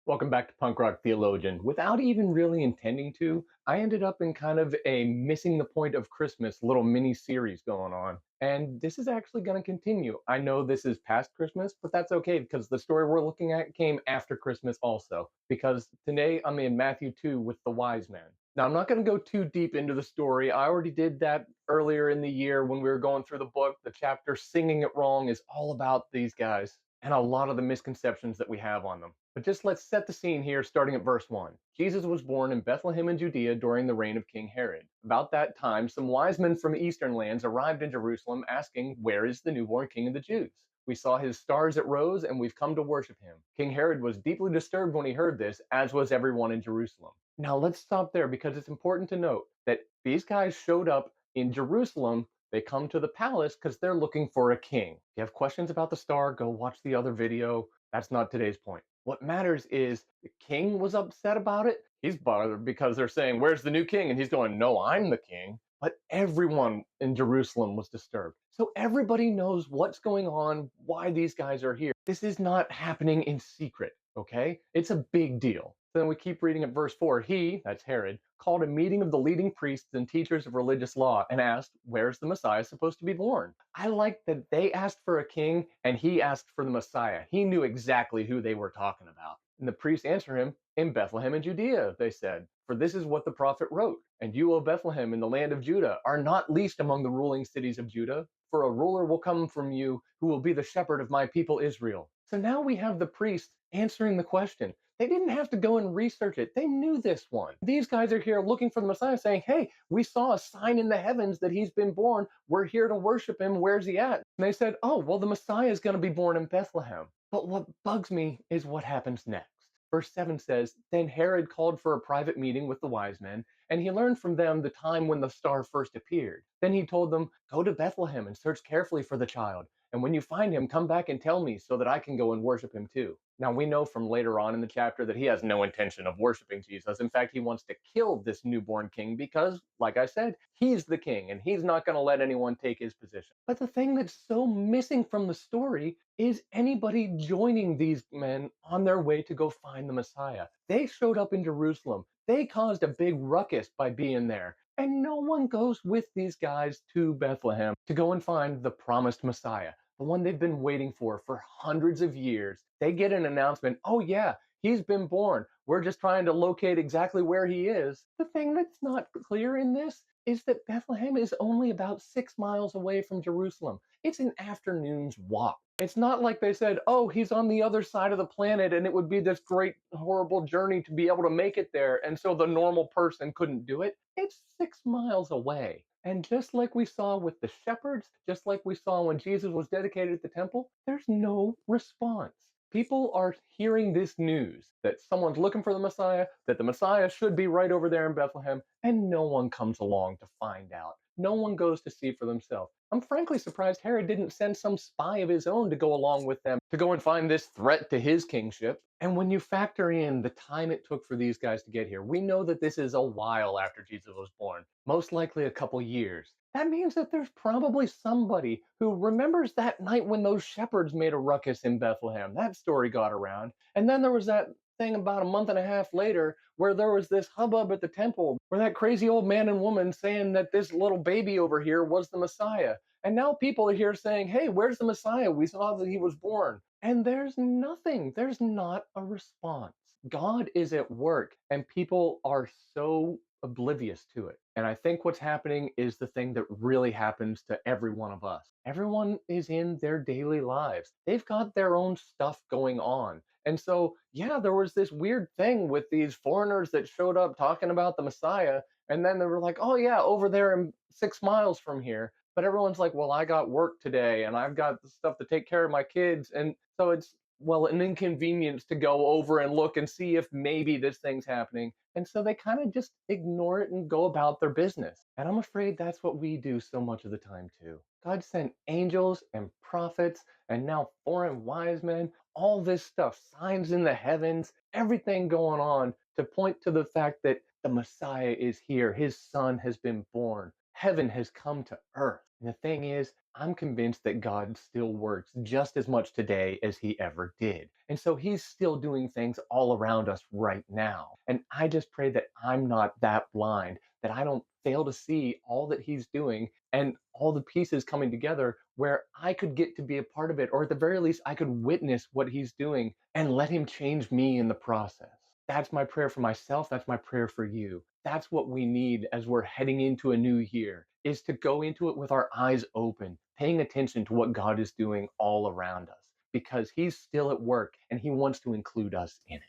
Welcome back to Punk Rock Theologian. Without even really intending to, I ended up in kind of a missing the point of Christmas little mini series going on. And this is actually going to continue. I know this is past Christmas, but that's okay because the story we're looking at came after Christmas also. Because today I'm in Matthew 2 with the wise man. Now, I'm not going to go too deep into the story. I already did that earlier in the year when we were going through the book. The chapter Singing It Wrong is all about these guys and a lot of the misconceptions that we have on them. But just let's set the scene here, starting at verse 1. Jesus was born in Bethlehem in Judea during the reign of King Herod. About that time, some wise men from eastern lands arrived in Jerusalem asking, "Where is the newborn king of the Jews? We saw his stars at rose, and we've come to worship him." King Herod was deeply disturbed when he heard this, as was everyone in Jerusalem. Now let's stop there because it's important to note that these guys showed up in Jerusalem. They come to the palace because they're looking for a king. If you have questions about the star, go watch the other video. That's not today's point. What matters is the king was upset about it. He's bothered because they're saying, "Where's the new king?" And he's going, "No, I'm the king." But everyone in Jerusalem was disturbed. So everybody knows what's going on, why these guys are here. This is not happening in secret, okay? It's a big deal. Then we keep reading at verse 4. He, that's Herod, called a meeting of the leading priests and teachers of religious law and asked, "Where's the Messiah supposed to be born?" I like that they asked for a king and he asked for the Messiah. He knew exactly who they were talking about. And the priests answer him, "In Bethlehem in Judea," they said, "for this is what the prophet wrote. And you, O Bethlehem, in the land of Judah, are not least among the ruling cities of Judah, for a ruler will come from you who will be the shepherd of my people Israel." So now we have the priests answering the question. They didn't have to go and research it. They knew this one. These guys are here looking for the Messiah saying, "Hey, we saw a sign in the heavens that he's been born. We're here to worship him. Where's he at?" And they said, "Oh, well, the Messiah is going to be born in Bethlehem." But what bugs me is what happens next. Verse 7 says, "Then Herod called for a private meeting with the wise men, and he learned from them the time when the star first appeared. Then he told them, 'Go to Bethlehem and search carefully for the child. And when you find him, come back and tell me so that I can go and worship him too.'" Now, we know from later on in the chapter that he has no intention of worshiping Jesus. In fact, he wants to kill this newborn king because, like I said, he's the king and he's not going to let anyone take his position. But the thing that's so missing from the story is anybody joining these men on their way to go find the Messiah. They showed up in Jerusalem. They caused a big ruckus by being there. And no one goes with these guys to Bethlehem to go and find the promised Messiah, the one they've been waiting for hundreds of years. They get an announcement, "Oh, yeah, he's been born. We're just trying to locate exactly where he is." The thing that's not clear in this is that Bethlehem is only about 6 miles away from Jerusalem. It's an afternoon's walk. It's not like they said, "Oh, he's on the other side of the planet and it would be this great, horrible journey to be able to make it there." And so the normal person couldn't do it. It's 6 miles away. And just like we saw with the shepherds, just like we saw when Jesus was dedicated at the temple, there's no response. People are hearing this news that someone's looking for the Messiah, that the Messiah should be right over there in Bethlehem, and no one comes along to find out. No one goes to see for themselves. I'm frankly surprised Herod didn't send some spy of his own to go along with them to go and find this threat to his kingship. And when you factor in the time it took for these guys to get here, we know that this is a while after Jesus was born, most likely a couple years. That means that there's probably somebody who remembers that night when those shepherds made a ruckus in Bethlehem. That story got around. And then there was that thing about a month and a half later where there was this hubbub at the temple where that crazy old man and woman saying that this little baby over here was the Messiah. And now people are here saying, "Hey, where's the Messiah? We saw that he was born." And there's nothing. There's not a response. God is at work, and people are so oblivious to it. And I think what's happening is the thing that really happens to every one of us. Everyone is in their daily lives. They've got their own stuff going on. And so, yeah, there was this weird thing with these foreigners that showed up talking about the Messiah. And then they were like, "Oh, yeah, over there in 6 miles from here." But everyone's like, "Well, I got work today and I've got stuff to take care of my kids." And so it's, well, an inconvenience to go over and look and see if maybe this thing's happening. And so they kind of just ignore it and go about their business. And I'm afraid that's what we do so much of the time too. God sent angels and prophets and now foreign wise men, all this stuff, signs in the heavens, everything going on to point to the fact that the Messiah is here. His son has been born. Heaven has come to earth. And the thing is, I'm convinced that God still works just as much today as he ever did. And so he's still doing things all around us right now. And I just pray that I'm not that blind, that I don't fail to see all that he's doing and all the pieces coming together where I could get to be a part of it, or at the very least, I could witness what he's doing and let him change me in the process. That's my prayer for myself. That's my prayer for you. That's what we need as we're heading into a new year, is to go into it with our eyes open, paying attention to what God is doing all around us, because he's still at work and he wants to include us in it.